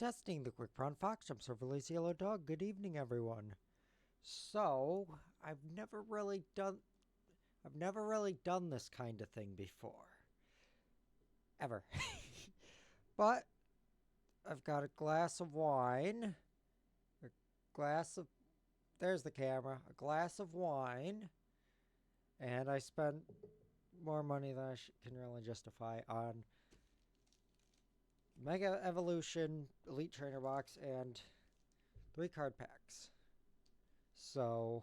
Testing the quick prawn fox jump server lazy yellow dog. Good evening, everyone. So I've never really done this kind of thing before. Ever. But I've got a glass of wine. A glass of there's the camera. A glass of wine. And I spent more money than I can really justify on Mega Evolution, Elite Trainer Box, and 3 card packs. So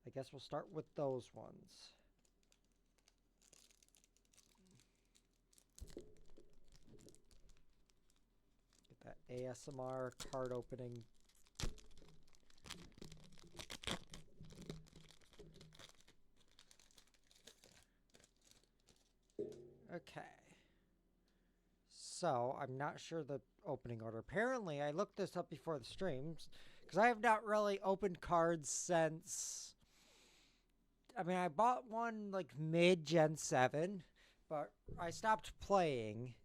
I guess we'll start with those ones. Get that ASMR card opening. Okay. So, I'm not sure the opening order. Apparently, I looked this up before the streams, because I have not really opened cards since... I mean, I bought one, like, mid-Gen 7, but I stopped playing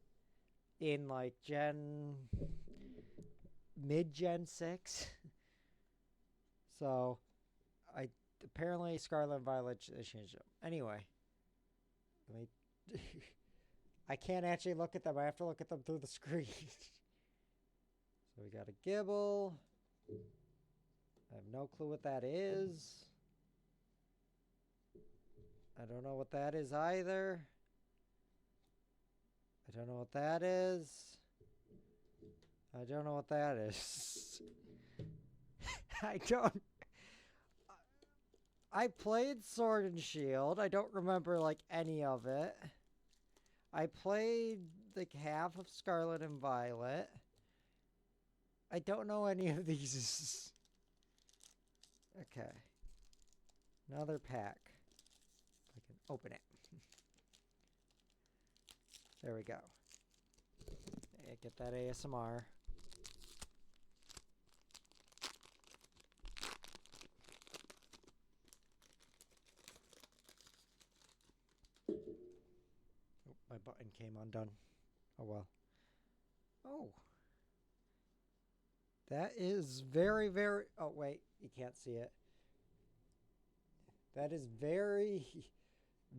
in, like, mid-Gen 6. So, apparently Scarlet and Violet, they changed them. Anyway, let me... I can't actually look at them. I have to look at them through the screen. So we got a Gibble. I have no clue what that is. I don't know what that is either. I don't know what that is. I don't know what that is. I don't... I played Sword and Shield. I don't remember, like, any of it. I played, like, half of Scarlet and Violet. I don't know any of these. Okay. Another pack. I can open it. There we go. Get that ASMR. Oh, my button came undone. Oh well. Oh. That is very, very... Oh, wait. You can't see it. That is very,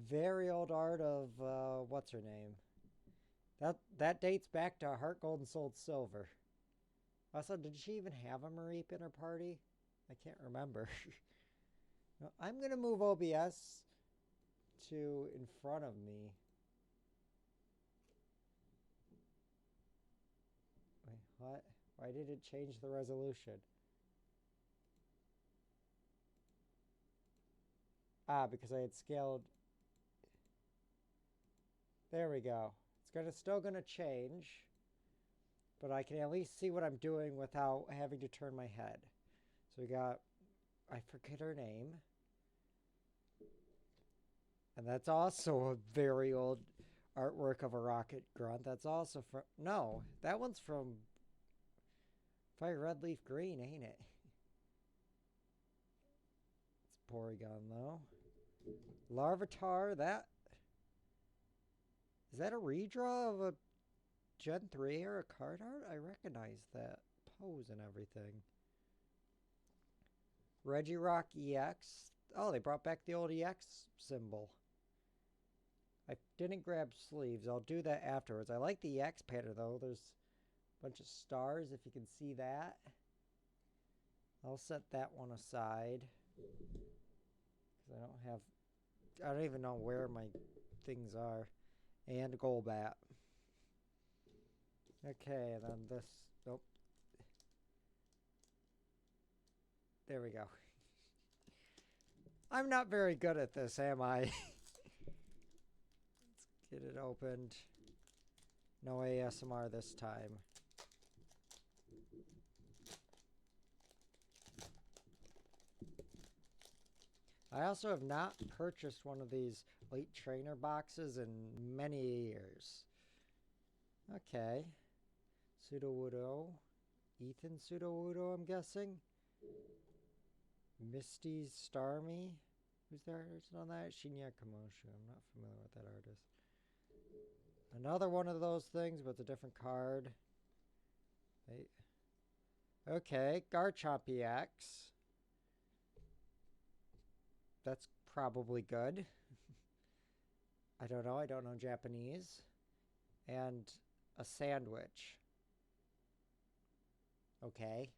very old art of, what's her name? That dates back to Heart Gold and Soul Silver. Also, did she even have a Mareep in her party? I can't remember. No, I'm going to move OBS to in front of me. Wait, what? Why did it change the resolution? Ah, because I had scaled. There we go. It's still gonna change, but I can at least see what I'm doing without having to turn my head. So we got, I forget her name. And that's also a very old artwork of a rocket grunt. That's also from, no, that one's from Fire Red Leaf Green, ain't it? It's Porygon though. Larvitar, is that a redraw of a Gen 3 or a card art? I recognize that pose and everything. Regirock EX. Oh, they brought back the old EX symbol. I didn't grab sleeves. I'll do that afterwards. I like the EX pattern though. There's a bunch of stars if you can see that. I'll set that one aside. Because I don't even know where my things are. And Golbat. Okay, and then this. Nope. There we go. I'm not very good at this, am I? Let's get it opened. No ASMR this time. I also have not purchased one of these Elite Trainer boxes in many years. Okay. Sudowoodo. Ethan Sudowoodo, I'm guessing. Misty's Starmie. Who's the artist on that? Shinya Kamoshu. I'm not familiar with that artist. Another one of those things, but it's a different card. Hey. Okay, Garchomp EX. That's probably good. I don't know. I don't know Japanese. And a sandwich. Okay.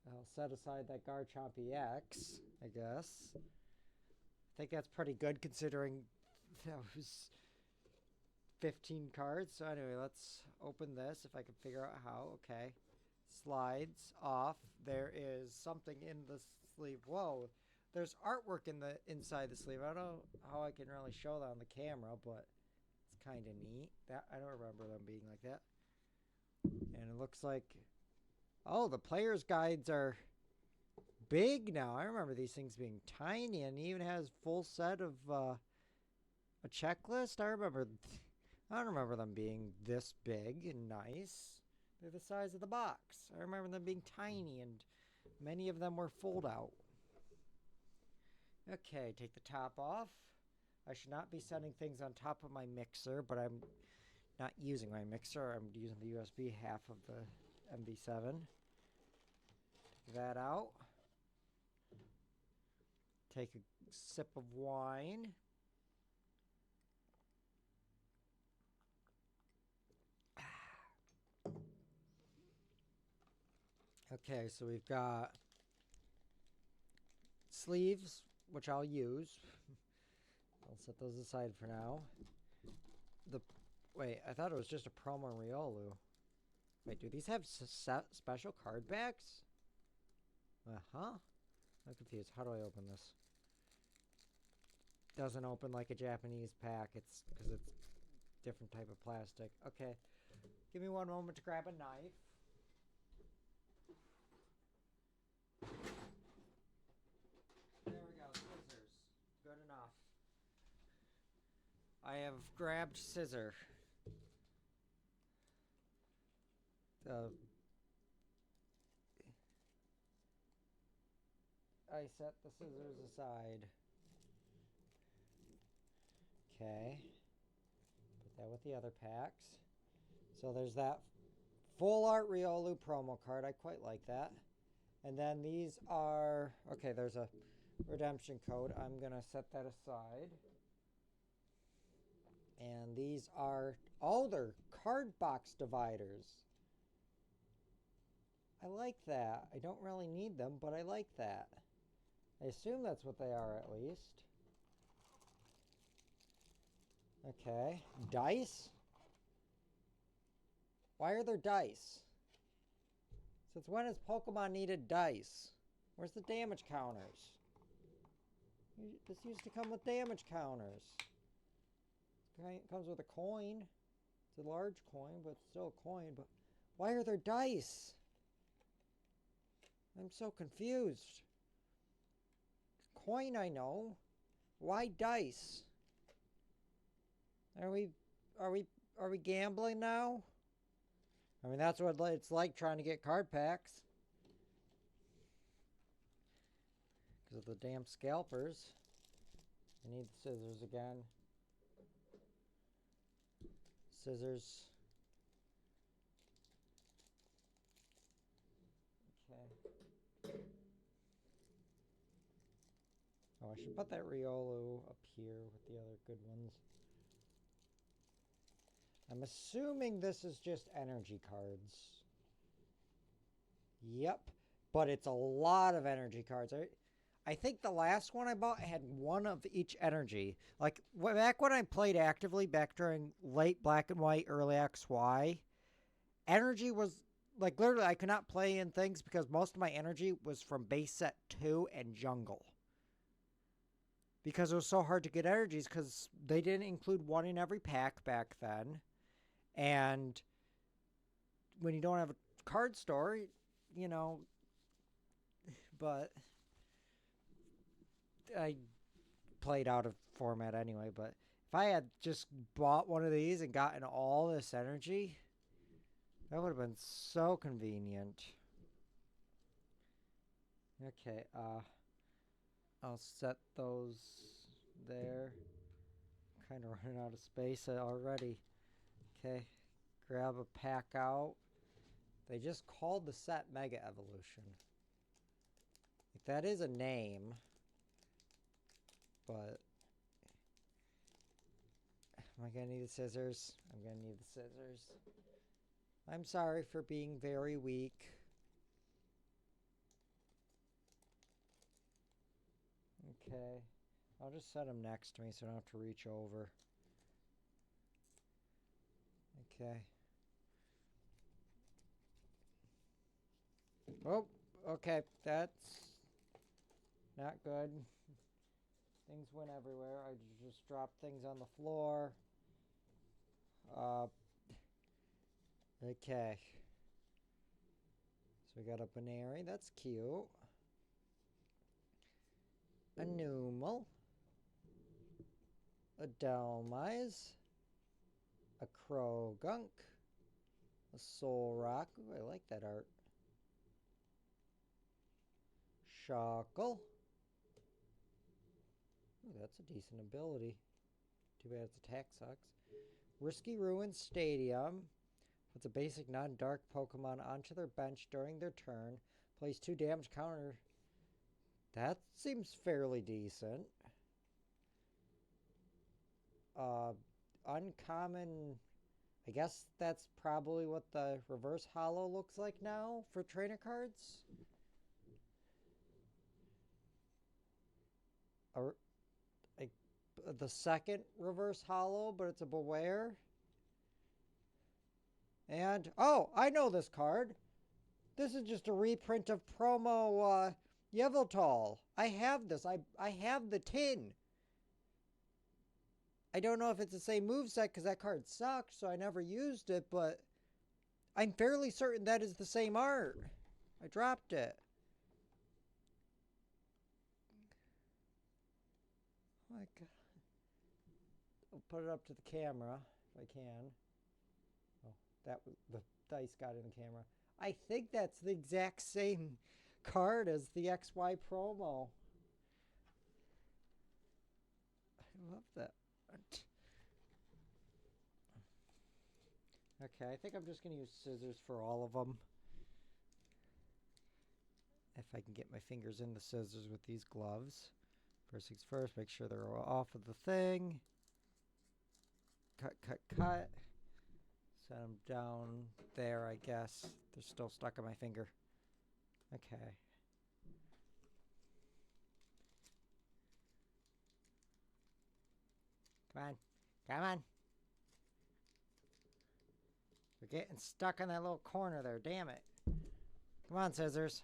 I'll set aside that Garchomp EX, I guess. I think that's pretty good considering that was 15 cards. So anyway, let's open this if I can figure out how. Okay. Slides off. There is something in the sleeve. Whoa. There's artwork in the inside the sleeve. I don't know how I can really show that on the camera, but it's kind of neat. That I don't remember them being like that. And it looks like, oh, the player's guides are big now. I remember these things being tiny, and it even has full set of a checklist. I don't remember them being this big and nice. They're the size of the box. I remember them being tiny, and many of them were fold out. Okay, take the top off. I should not be sending things on top of my mixer, but I'm not using my mixer. I'm using the USB half of the MV7. Take that out. Take a sip of wine. Okay, so we've got sleeves, which I'll use. I'll set those aside for now. Wait, I thought it was just a promo Riolu. Wait, do these have special card backs? Uh-huh. I'm confused. How do I open this? Doesn't open like a Japanese pack. It's because it's different type of plastic. Okay. Give me one moment to grab a knife. There we go. Scissors. Good enough. I have grabbed scissor. I set the scissors aside. Okay. Put that with the other packs. So there's that full art Riolu promo card. I quite like that. And then these are, okay, there's a redemption code. I'm going to set that aside. And these are, oh, they're card box dividers. I like that. I don't really need them, but I like that. I assume that's what they are at least. Okay. Dice? Why are there dice? Since when has Pokemon needed dice? Where's the damage counters? This used to come with damage counters. It comes with a coin. It's a large coin, but it's still a coin. But why are there dice? I'm so confused. Coin, I know. Why dice? Are we gambling now? I mean, that's what it's like trying to get card packs. Because of the damn scalpers. I need the scissors again. Scissors. Okay. Oh, I should put that Riolu up here with the other good ones. I'm assuming this is just energy cards. Yep. But it's a lot of energy cards. I think the last one I bought had one of each energy. Like, back when I played actively, back during late Black and White, early XY, energy was, like, literally, I could not play in things because most of my energy was from base set 2 and jungle. Because it was so hard to get energies because they didn't include one in every pack back then. And when you don't have a card store, you know, but I played out of format anyway. But if I had just bought one of these and gotten all this energy, that would have been so convenient. Okay, I'll set those there. Kind of running out of space already. Okay, grab a pack out. They just called the set Mega Evolution. Like, that is a name, but am I gonna need the scissors? I'm gonna need the scissors. I'm sorry for being very weak. Okay. I'll just set them next to me so I don't have to reach over. Okay. Oh, okay. That's not good. Things went everywhere. I just dropped things on the floor. Okay. So we got a Banary. That's cute. A Numel. A Delmise. A Krogunk. A Soul Rock. Ooh, I like that art. Shockle. Ooh, that's a decent ability. Too bad its attack sucks. Risky Ruin Stadium. Puts a basic non-dark Pokemon onto their bench during their turn. Plays 2 damage counter. That seems fairly decent. Uncommon. I guess that's probably what the reverse holo looks like now for trainer cards. The second reverse holo, but it's a Beware. And, oh, I know this card. This is just a reprint of promo Yveltal. I have this. I have the tin. I don't know if it's the same moveset because that card sucked, so I never used it, but I'm fairly certain that is the same art. I dropped it. Oh my god. I'll put it up to the camera if I can. Oh, the dice got in the camera. I think that's the exact same card as the XY promo. I love that. Okay, I think I'm just going to use scissors for all of them. If I can get my fingers in the scissors with these gloves. First things first, make sure they're off of the thing. Cut, cut, cut. Set them down there, I guess. They're still stuck on my finger. Okay. Come on. Come on. We're getting stuck in that little corner there. Damn it. Come on, scissors.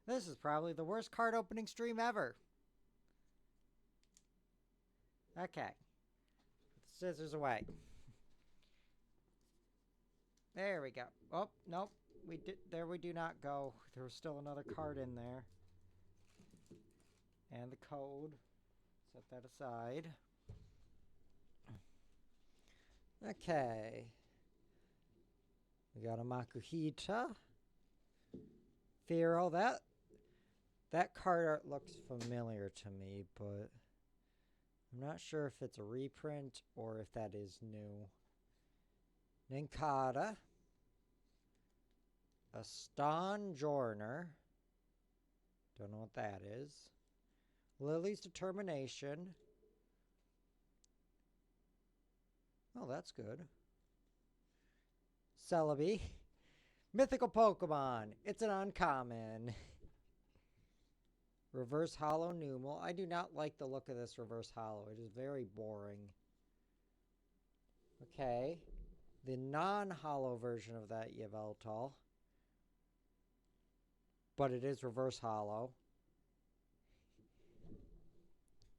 This is probably the worst card opening stream ever. Okay. Put the scissors away. There we go. Oh, nope. There we do not go. There was still another card in there. And the code. Set that aside. Okay. We got a Makuhita. Fearow. That card art looks familiar to me, but I'm not sure if it's a reprint or if that is new. Nincada. A Stonjourner. Don't know what that is. Lily's Determination. Oh, that's good. Celebi. Mythical Pokemon. It's an uncommon. Reverse Holo Numel. I do not like the look of this reverse holo. It is very boring. Okay. The non-holo version of that Yveltal. But it is reverse holo.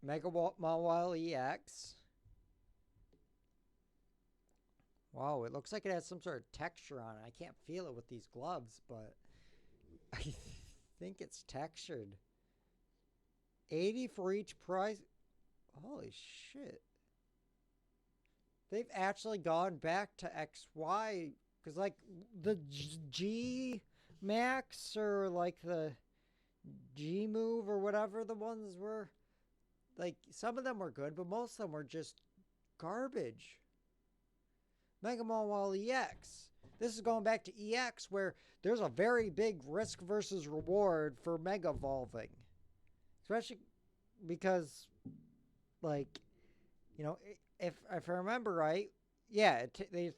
Mega Mawile EX. Wow, it looks like it has some sort of texture on it. I can't feel it with these gloves, but I think it's textured. 80 for each prize. Holy shit. They've actually gone back to XY. Because, like, the G Max or, like, the G Move or whatever the ones were. Like, some of them were good, but most of them were just garbage. Mega Mall EX. This is going back to EX where there's a very big risk versus reward for Mega Evolving. Especially because, like, you know, if I remember right, yeah,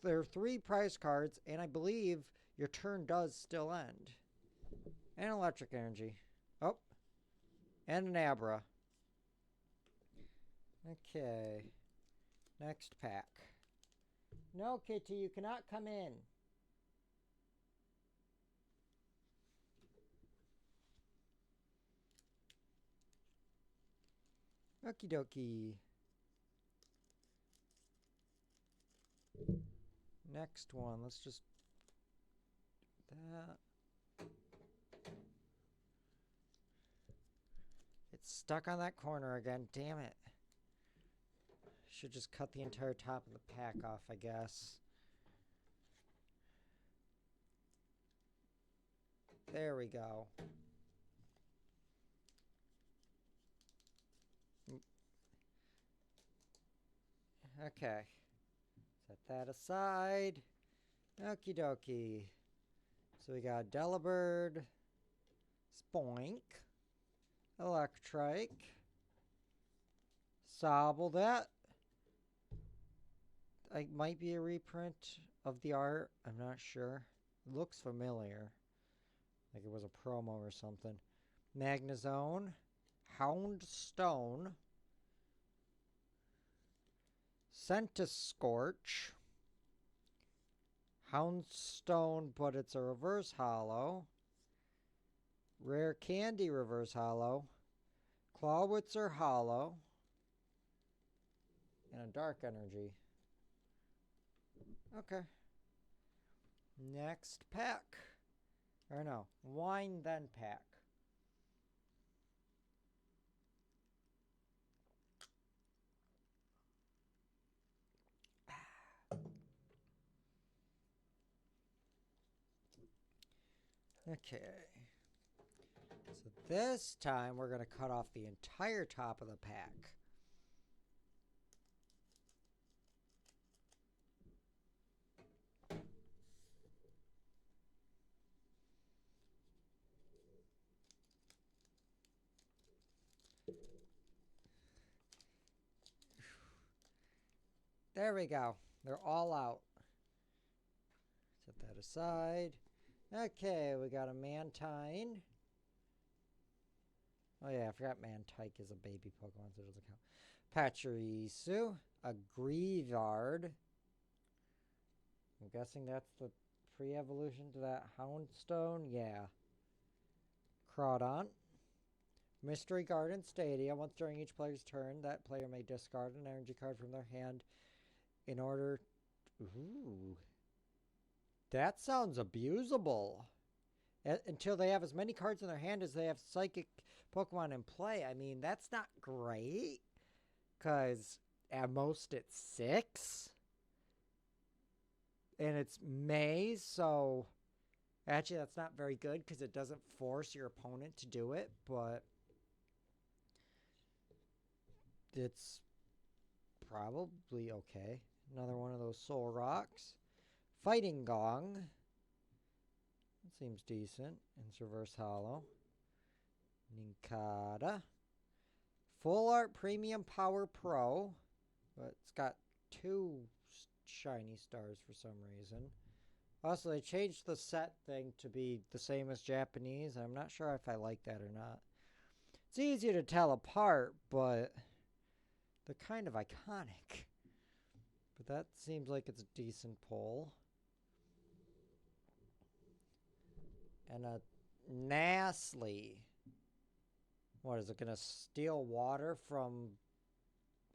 there are 3 prize cards, and I believe your turn does still end. And electric energy. Oh, and an Abra. Okay. Next pack. No, Kitty, you cannot come in. Okie dokie. Next one. Let's just... that. It's stuck on that corner again. Damn it. Should just cut the entire top of the pack off, I guess. There we go. Okay. Set that aside. Okie dokie. So we got Delibird, Spoink, Electrike, Sabolet. It might be a reprint of the art. I'm not sure. It looks familiar. Like it was a promo or something. Magnezone, Houndstone, Centiskorch, Houndstone, but it's a reverse holo. Rare Candy reverse holo. Clawitzer holo. And a dark energy. Okay. Next pack. Or no, wine then pack. Okay. So this time we're going to cut off the entire top of the pack. There we go. They're all out. Set that aside. Okay, we got a Mantine. Oh yeah, I forgot Mantike is a baby Pokemon, so it doesn't count. Pachirisu, a Grievard. I'm guessing that's the pre-evolution to that Houndstone. Yeah. Crawdon. Mystery Garden Stadia. Once during each player's turn, that player may discard an energy card from their hand in order... Ooh. That sounds abusable. Until they have as many cards in their hand as they have psychic Pokemon in play. I mean, that's not great. Because at most it's 6. And it's May, so... Actually, that's not very good because it doesn't force your opponent to do it, but... It's probably okay. Another one of those Soul Rocks. Fighting Gong. That seems decent. It's reverse holo. Nincada. Full Art Premium Power Pro. But it's got 2 shiny stars for some reason. Also, they changed the set thing to be the same as Japanese. I'm not sure if I like that or not. It's easy to tell apart, but they're kind of iconic. But that seems like it's a decent pull. And a Nastly. What is it going to steal water from...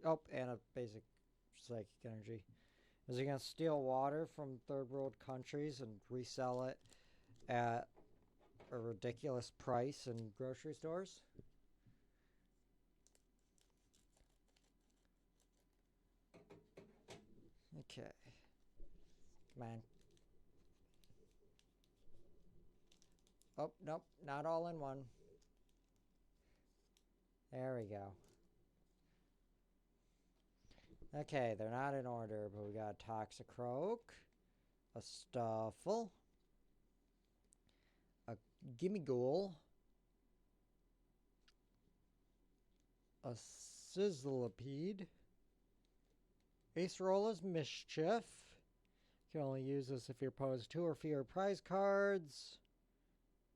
Oh, and a basic psychic energy. Is it going to steal water from third world countries and resell it at a ridiculous price in grocery stores? Okay. Come on. Oh, nope. Not all in one. There we go. Okay, they're not in order, but we got a Toxicroak, a Stuffle, a Gimmighoul, a Sizzlipede, Acerola's Mischief. You can only use this if you're opposed 2 or fewer prize cards.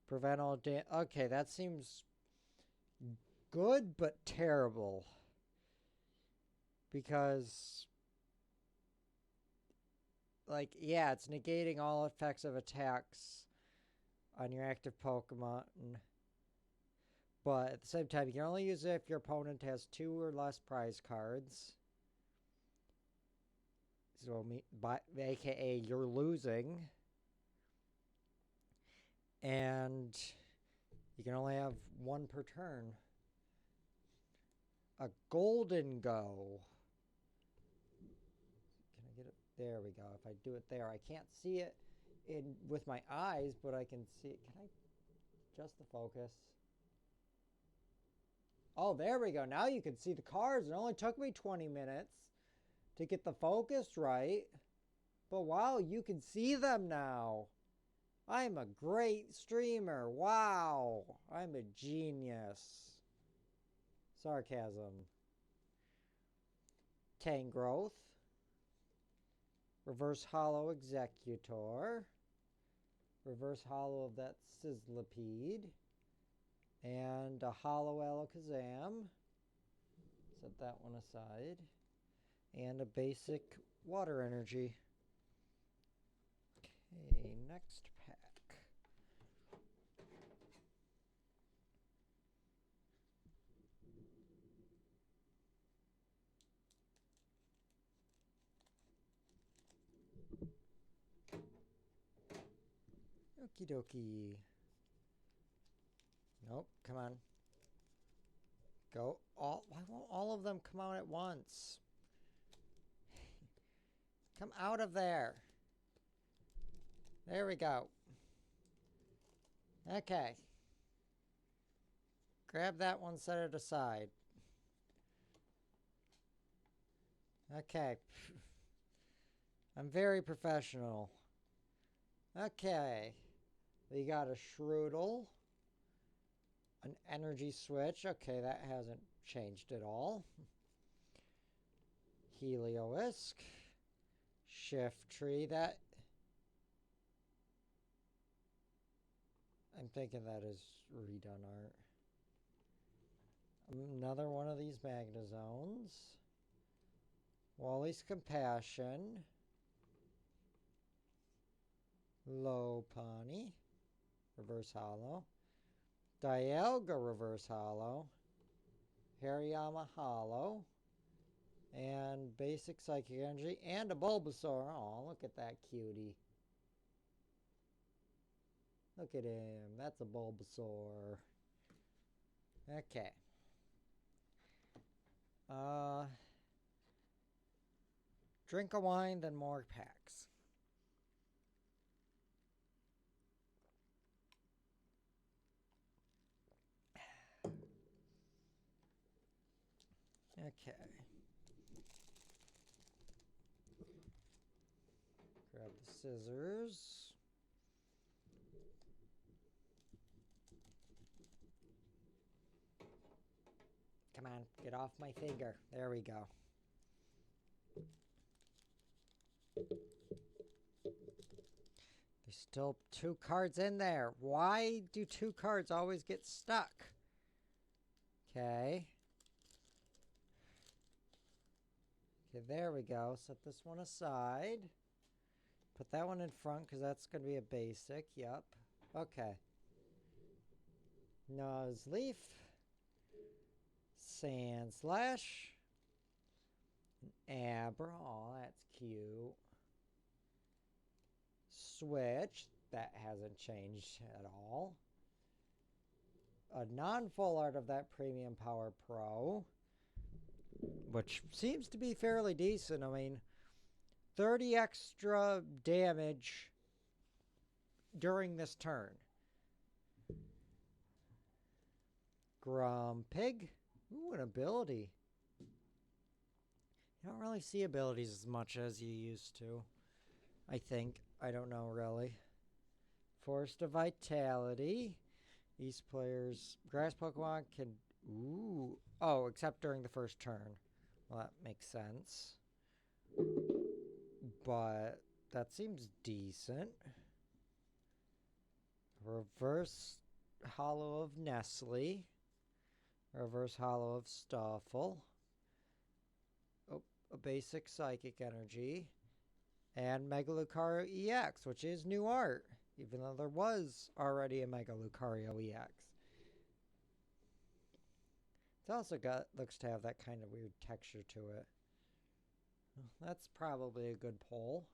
Prevent all damage. Okay, that seems good, but terrible. Because, like, yeah, it's negating all effects of attacks on your active Pokemon. But at the same time, you can only use it if your opponent has 2 or less prize cards. So, aka you're losing. And you can only have 1 per turn. A Golden Go. Can I get it? There we go. If I do it there, I can't see it with my eyes, but I can see it. Can I adjust the focus? Oh, there we go. Now you can see the cards. It only took me 20 minutes to get the focus right. But wow, you can see them now. I'm a great streamer. Wow. I'm a genius. Sarcasm. Tangrowth. Reverse Hollow Executor. Reverse Hollow of that Sizzlipede. And a Hollow Alakazam. Set that one aside. And a basic Water Energy. Okay, next pack. Okie dokie. Nope, come on. Go. Why won't all of them come out at once? Come out of there. There we go. Okay. Grab that one, set it aside. Okay. I'm very professional. Okay. We got a Shroodle. An Energy Switch. Okay, that hasn't changed at all. Heliolisk. Shiftry. That... I'm thinking that is redone art. Another one of these Magnazones. Wally's Compassion. Lopunny. Reverse Hollow. Dialga Reverse Hollow. Hariyama Hollow. And Basic Psychic Energy. And a Bulbasaur. Oh, look at that cutie. Look at him. That's a Bulbasaur. Okay. Drink a wine, then more packs. Okay. Grab the scissors. Come on, get off my finger. There we go. There's still 2 cards in there. Why do 2 cards always get stuck? Okay. Okay, there we go. Set this one aside. Put that one in front because that's going to be a basic. Yep. Okay. Nuzleaf. Sandslash. Abra. Oh, that's cute. Switch. That hasn't changed at all. A non-full art of that Premium Power Pro, which seems to be fairly decent. I mean, 30 extra damage during this turn. Grumpig. Ooh, an ability. You don't really see abilities as much as you used to. I think. I don't know, really. Force of Vitality. These players... Grass Pokemon can... Ooh. Oh, except during the first turn. Well, that makes sense. But that seems decent. Reverse Hollow of Nestle. Reverse Hollow of Stoffel. Oh, a basic Psychic Energy. And Mega Lucario EX, which is new art, even though there was already a Mega Lucario EX. It's also looks to have that kind of weird texture to it. That's probably a good pull.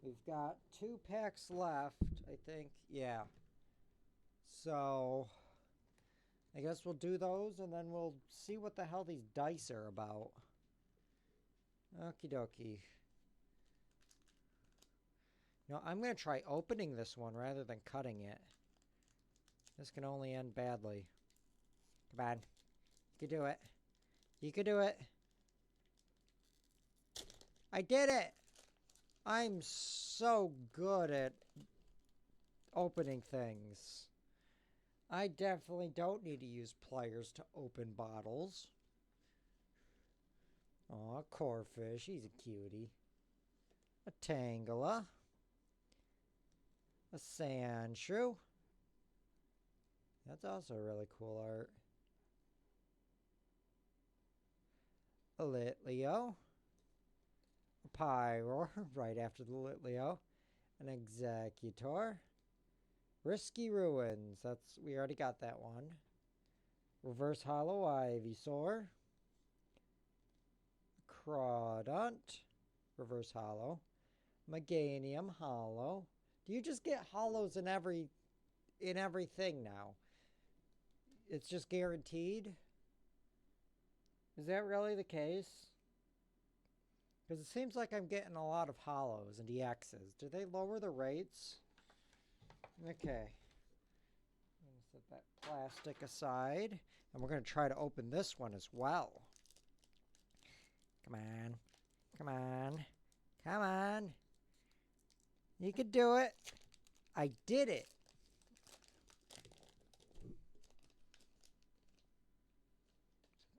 We've got 2 packs left, I think. Yeah. So, I guess we'll do those and then we'll see what the hell these dice are about. Okie dokie. No, I'm going to try opening this one rather than cutting it. This can only end badly. Come on. You can do it. You can do it. I did it! I'm so good at opening things. I definitely don't need to use pliers to open bottles. Aw, Corphish, he's a cutie. A Tangela. A Sandshrew. That's also really cool art. A Litleo. A Pyroar, right after the Litleo. An Executor. Risky Ruins, we already got that one. Reverse Hollow Ivysaur. Crawdont. Reverse Hollow. Meganium Hollow. Do you just get hollows in everything now? It's just guaranteed? Is that really the case? Because it seems like I'm getting a lot of hollows and EXs. Do they lower the rates? Okay. I'm going to set that plastic aside. And we're going to try to open this one as well. Come on. Come on. Come on. You can do it. I did it.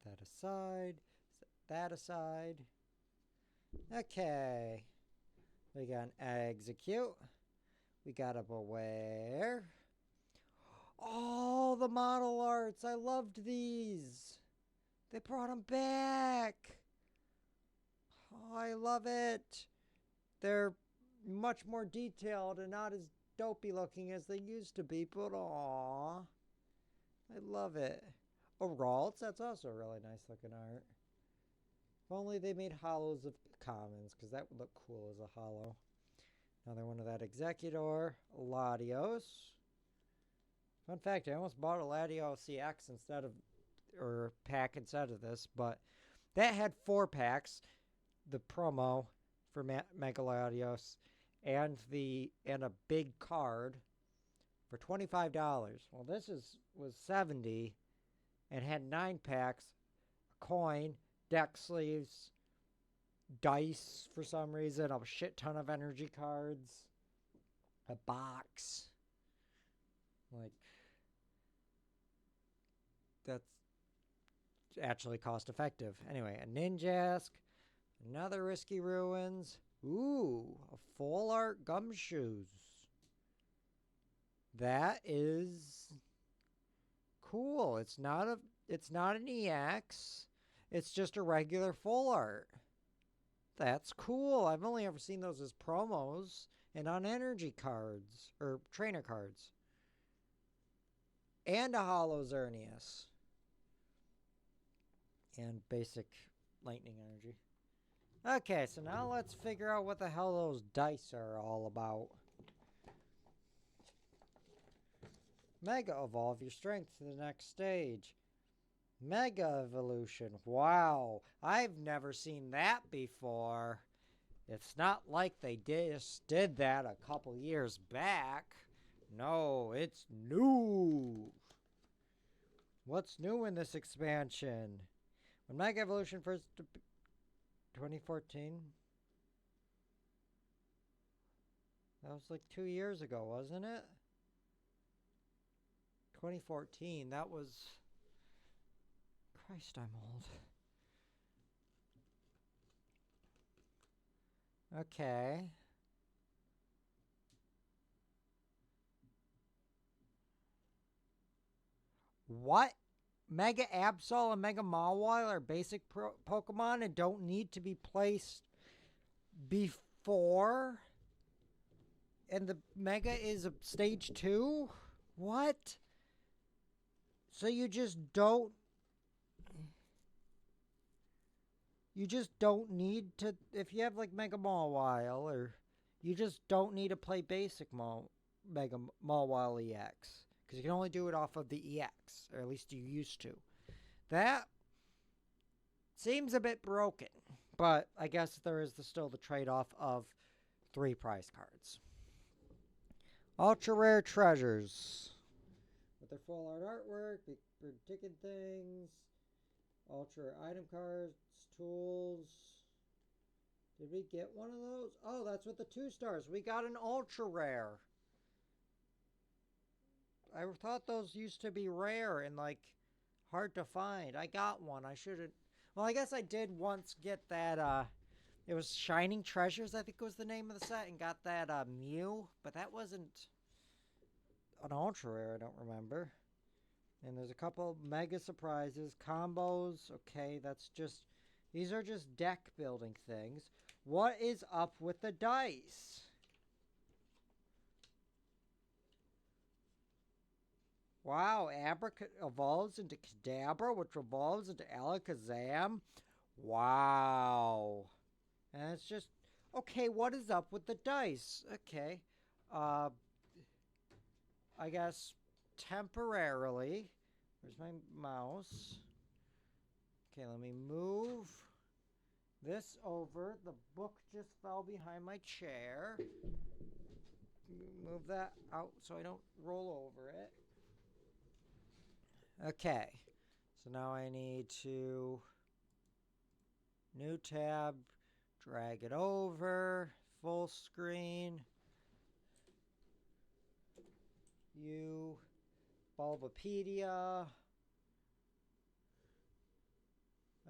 Set that aside. Set that aside. Okay. We got an Execute. We got a Beware. Oh, the model arts. I loved these. They brought them back. Oh, I love it. They're much more detailed and not as dopey looking as they used to be, but aw. I love it. Ralts, that's also really nice looking art. If only they made hollows of commons, because that would look cool as a hollow. Another one of that Executor. Latios. Fun fact, I almost bought a Latios CX instead of, or pack instead of this, but that had 4 packs. The promo for Mega Latios and a big card for $25. Well, this was $70 and had 9 packs, a coin, deck sleeves, dice for some reason, a shit ton of energy cards, a box. Like, that's actually cost effective. Anyway, a Ninjask, another Risky Ruins. Ooh, a full art Gumshoes. That is cool. It's not an EX. It's just a regular full art. That's cool. I've only ever seen those as promos and on energy cards or trainer cards. And a Hollow Xerneas. And basic lightning energy. Okay, so now let's figure out what the hell those dice are all about. Mega Evolve your strength to the next stage. Mega Evolution. Wow, I've never seen that before. It's not like they just did that a couple years back. No, it's new. What's new in this expansion? When Mega Evolution first 2014. That was like 2 years ago, wasn't it? 2014. That was. Christ, I'm old. Okay. What? Mega Absol and Mega Mawile are basic Pokemon and don't need to be placed before? And the Mega is a stage 2? What? So you just don't. You just don't need to. If you have like Mega Mawile, or you just don't need to play basic Mega Mawile EX. Because you can only do it off of the EX, or at least you used to. That seems a bit broken, but I guess there is still the trade-off of 3 prize cards. Ultra Rare Treasures. With their full art artwork, big ticket things, ultra item cards, tools. Did we get one of those? Oh, that's with the 2 stars. We got an ultra rare. I thought those used to be rare and like hard to find. I got one. I should have. Well, I guess I did once get that. It was Shining Treasures, I think was the name of the set, and got that Mew, but that wasn't an ultra rare. I don't remember. And there's a couple mega surprises, combos. Okay, that's just. These are just deck building things. What is up with the dice? Wow, Abraca evolves into Kadabra, which evolves into Alakazam. Wow. And it's just, okay, what is up with the dice? Okay. I guess temporarily. Where's my mouse? Okay, let me move this over. The book just fell behind my chair. Move that out so I don't roll over it. Okay, so now I need to new tab, drag it over, full screen, Bulbapedia.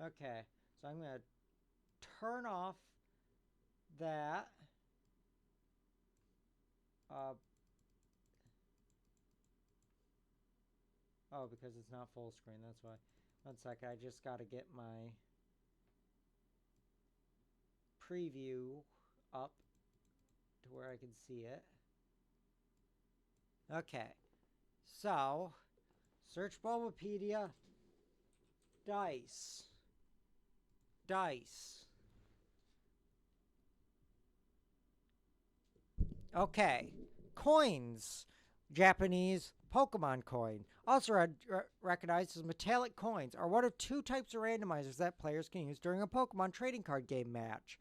Okay, so I'm going to turn off that. Oh, because it's not full screen, that's why. One sec, I just got to get my preview up to where I can see it. Okay, so search Bulbapedia, dice. Okay, coins. Japanese Pokemon coin, also recognized as metallic coins, are one of 2 types of randomizers that players can use during a Pokemon trading card game match.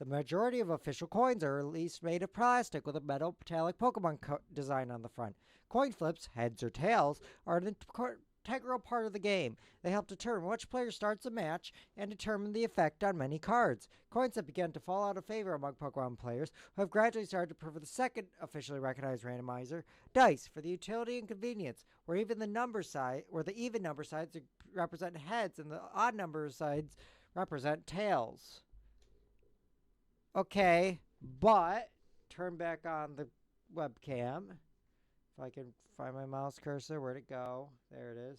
The majority of official coins are at least made of plastic with a metal metallic Pokemon design on the front. Coin flips, heads or tails, are an integral part of the game. They help determine which player starts a match and determine the effect on many cards. Coins have begun to fall out of favor among Pokemon players, who have gradually started to prefer the second officially recognized randomizer, dice, for the utility and convenience, where the even number sides represent heads and the odd number sides represent tails. Okay, but turn back on the webcam. If I can find my mouse cursor, where'd it go? There it is.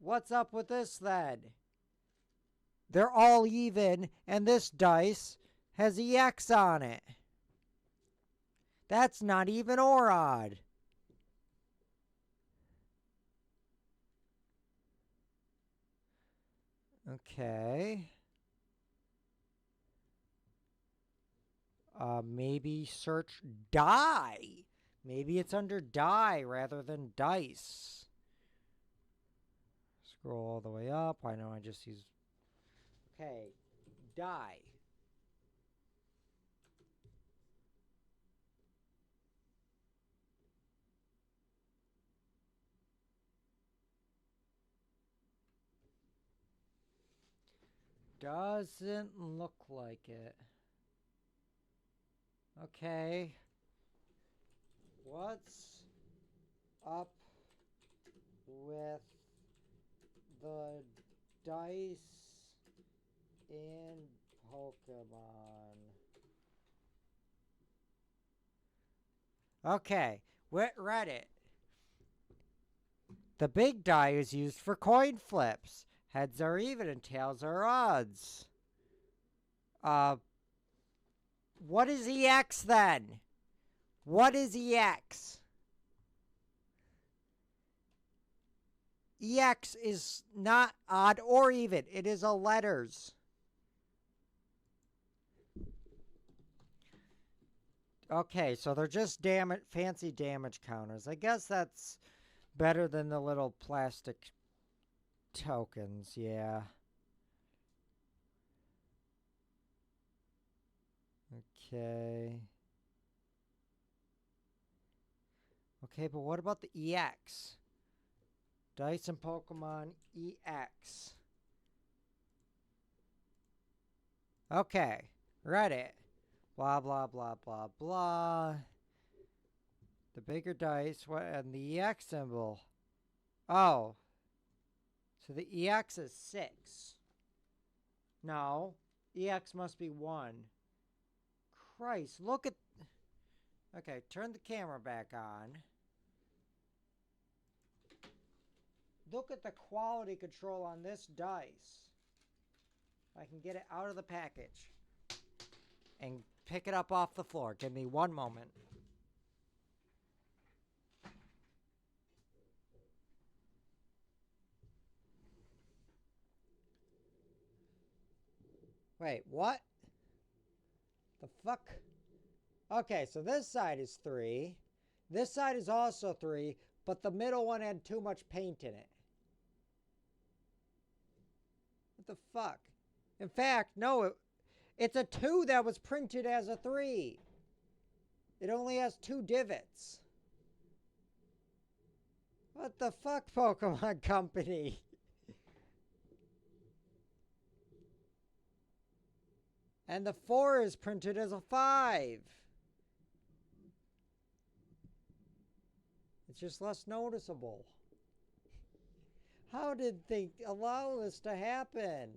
What's up with this then? They're all even, and this dice has EX on it. That's not even or odd. Okay. Maybe search die. Maybe it's under die rather than dice. Scroll all the way up. Why don't I just use... Okay. Die. Doesn't look like it. Okay. What's up with the dice in Pokemon? Okay, Reddit. The big die is used for coin flips. Heads are even and tails are odds. What is EX then? What is EX? EX is not odd or even. It is a letters. Okay, so they're just fancy damage counters. I guess that's better than the little plastic tokens, yeah. Okay. Okay, but what about the EX? Dice and Pokemon EX. Okay, Reddit. Blah, blah, blah, blah, blah. The bigger dice, what, and the EX symbol. Oh. So the EX is 6. No. EX must be 1. Christ, look at... Okay, turn the camera back on. Look at the quality control on this dice. I can get it out of the package and pick it up off the floor. Give me one moment. Wait, what? The fuck? Okay, so this side is 3. This side is also 3, but the middle one had too much paint in it. What the fuck? In fact, no, it's a 2 that was printed as a 3. It only has 2 divots. What the fuck, Pokemon Company? And the 4 is printed as a 5. It's just less noticeable. How did they allow this to happen?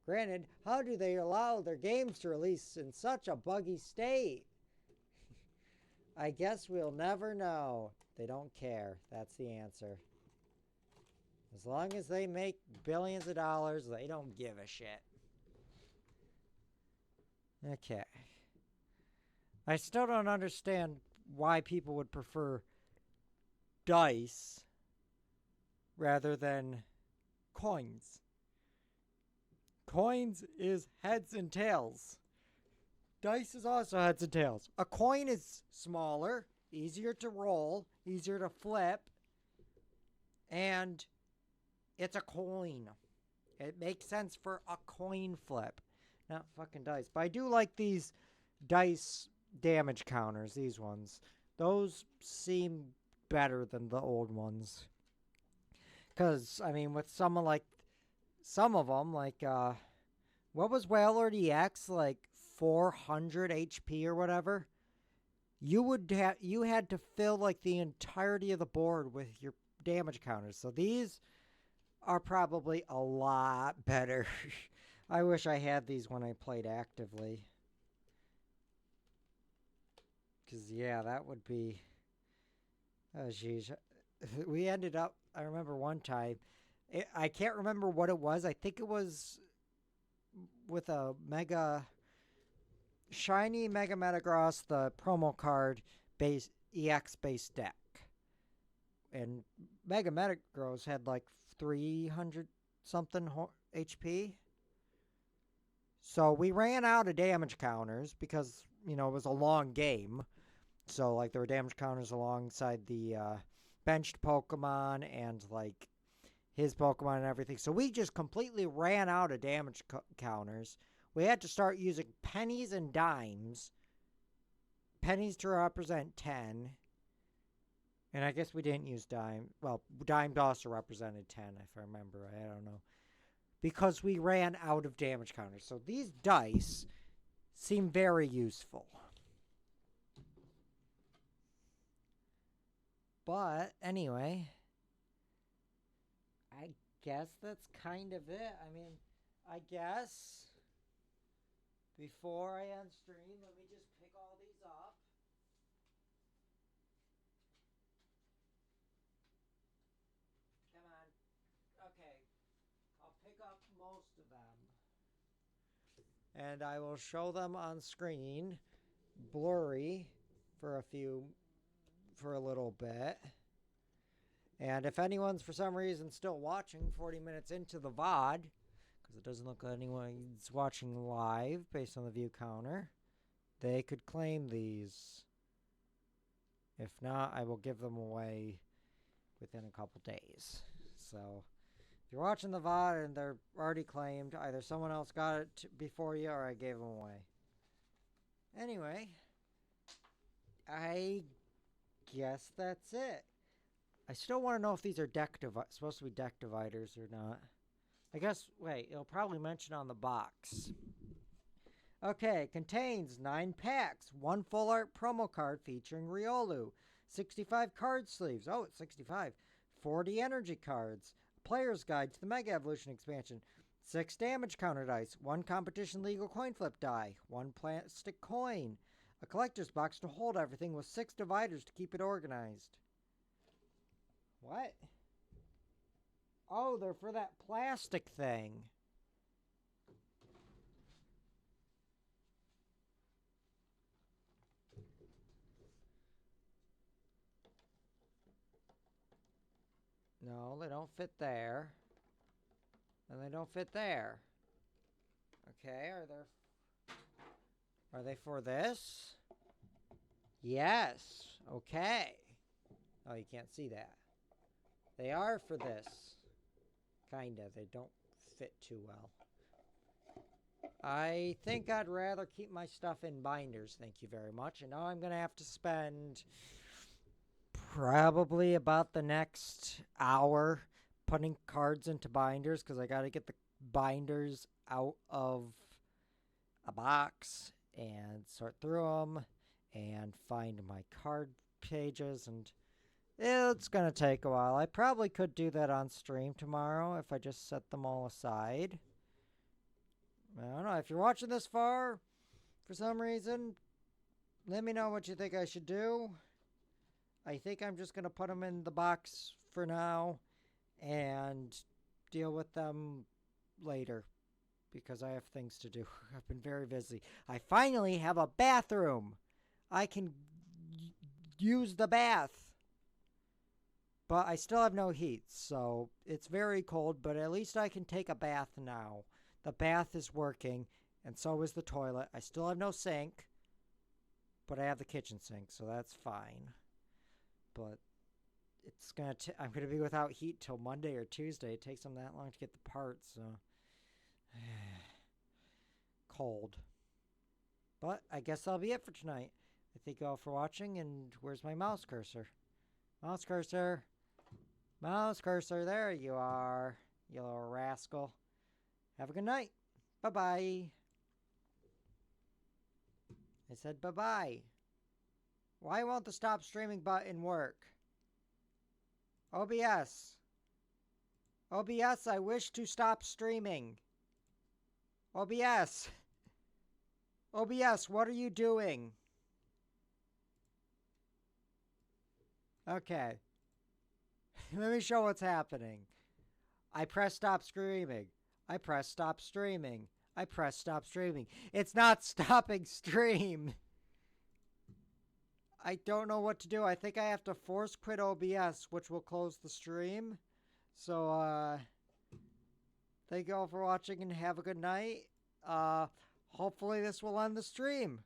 Granted, how do they allow their games to release in such a buggy state? I guess we'll never know. They don't care. That's the answer. As long as they make billions of dollars, they don't give a shit. Okay. I still don't understand why people would prefer dice rather than coins. Coins is heads and tails. Dice is also heads and tails. A coin is smaller, easier to roll, easier to flip, and it's a coin. It makes sense for a coin flip, not fucking dice. But I do like these dice damage counters, these ones. Those seem better than the old ones. Because, I mean, with some of them, like, what was Wailord EX, like 400 HP or whatever? You had to fill, like, the entirety of the board with your damage counters. So these are probably a lot better. I wish I had these when I played actively. Because, yeah, that would be... Oh, geez. We ended up... I remember one time... I can't remember what it was. I think it was with a Mega... Shiny Mega Metagross, the promo card base EX-based deck. And Mega Metagross had like 300 something HP. So we ran out of damage counters because, you know, it was a long game. So, like, there were damage counters alongside the benched Pokemon and, like, his Pokemon and everything. So we just completely ran out of damage counters. We had to start using pennies and dimes. Pennies to represent 10. And I guess we didn't use dime. Well, dime also represented 10, if I remember. I don't know. because we ran out of damage counters. So these dice seem very useful. But anyway, I guess that's kind of it. I mean, I guess before I end stream, let me just pick all these up. Come on. Okay. I'll pick up most of them. And I will show them on screen, blurry, for a little bit. And if anyone's for some reason still watching 40 minutes into the VOD, because it doesn't look like anyone's watching live based on the view counter, they could claim these. If not, I will give them away within a couple days. So if you're watching the VOD and they're already claimed, either someone else got it before you or I gave them away. Anyway, I guess that's it. I still want to know if these are supposed to be deck dividers or not. I guess, wait, it'll probably mention on the box. Okay, contains 9 packs, 1 full art promo card featuring Riolu, 65 card sleeves, oh, it's 65, 40 energy cards, a player's guide to the Mega Evolution expansion, 6 damage counter dice, 1 competition legal coin flip die, 1 plastic coin, a collector's box to hold everything with 6 dividers to keep it organized. What? Oh, they're for that plastic thing. No, they don't fit there. And they don't fit there. Okay, are they for this? Yes. Okay. Oh, you can't see that. They are for this. Kinda. They don't fit too well. I think I'd rather keep my stuff in binders, thank you very much. And now I'm going to have to spend probably about the next hour putting cards into binders because I got to get the binders out of a box and sort through them and find my card pages, and it's going to take a while. I probably could do that on stream tomorrow if I just set them all aside. I don't know. If you're watching this far, for some reason, let me know what you think I should do. I think I'm just going to put them in the box for now and deal with them later because I have things to do. I've been very busy. I finally have a bathroom. I can use the bath. But I still have no heat, so it's very cold, but at least I can take a bath now. The bath is working, and so is the toilet. I still have no sink, but I have the kitchen sink, so that's fine. But I'm gonna be without heat till Monday or Tuesday. It takes them that long to get the parts, so cold. But I guess that'll be it for tonight. I thank you all for watching, and where's my mouse cursor? Mouse cursor. Mouse cursor, there you are, you little rascal. Have a good night. Bye-bye. I said bye-bye. Why won't the stop streaming button work? OBS. OBS, I wish to stop streaming. OBS. OBS, what are you doing? Okay. Let me show what's happening. I press stop streaming. I press stop streaming. I press stop streaming. It's not stopping stream. I don't know what to do. I think I have to force quit OBS, which will close the stream. So, thank you all for watching and have a good night. Hopefully this will end the stream.